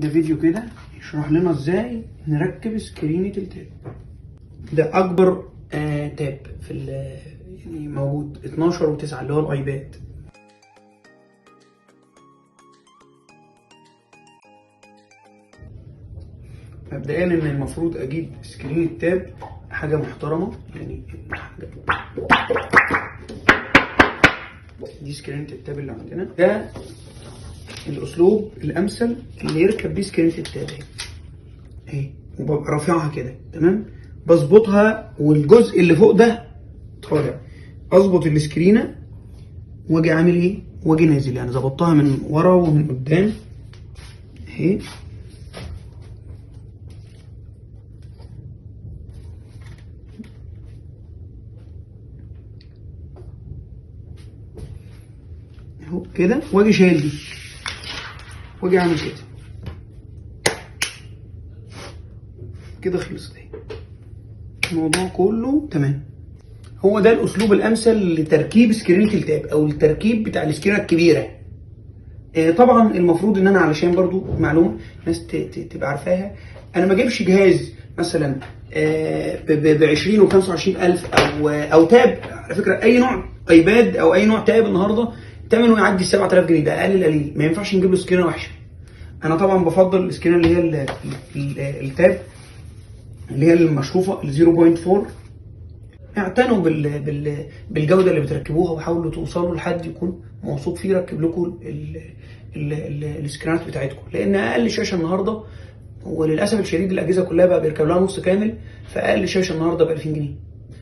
ده فيديو كده يشرح لنا ازاي نركب سكرينة التاب. ده اكبر تاب في يعني موجود 12.9 اللي هو الايباد. مبدئيا ان المفروض اجيب سكرين التاب حاجه محترمه، يعني حاجه دي سكرينة التاب اللي عندنا. ده الاسلوب الامثل اللي يركب بيه سكرينة التاب اهي، وببقى رافعها كده تمام، بظبطها والجزء اللي فوق ده طالع، اظبط السكرينه واجي عامل ايه، واجي نازل، يعني ظبطتها من ورا ومن قدام اهي. اهو كده، واجي شايل دي واجي عامل كده كده، خلصت اهي، الموضوع كله تمام. هو ده الاسلوب الامثل لتركيب سكرينة التاب او التركيب بتاع السكرينه الكبيره. طبعا المفروض ان انا علشان برضو معلومه الناس تبقى عارفاها، انا ما اجيبش جهاز مثلا ب 20 و 25 الف او تاب. على فكره اي نوع ايباد او اي نوع تاب النهارده ثمنه يعدي 7000 جنيه، ده اقل القليل، ما ينفعش نجيب له سكرينه وحشه. انا طبعا بفضل السكرينه اللي هي التاب اللي هي المشروفه ال 0.4. اعتنوا بالجوده اللي بتركبوها، وحاولوا توصلوا لحد يكون موثوق فيه يركب لكم السكرينات بتاعتكم، لان اقل شاشه النهارده، وللاسف الشديد الاجهزه كلها بقى بيركب لها نص كامل، فاقل شاشه النهارده ب 2000 جنيه.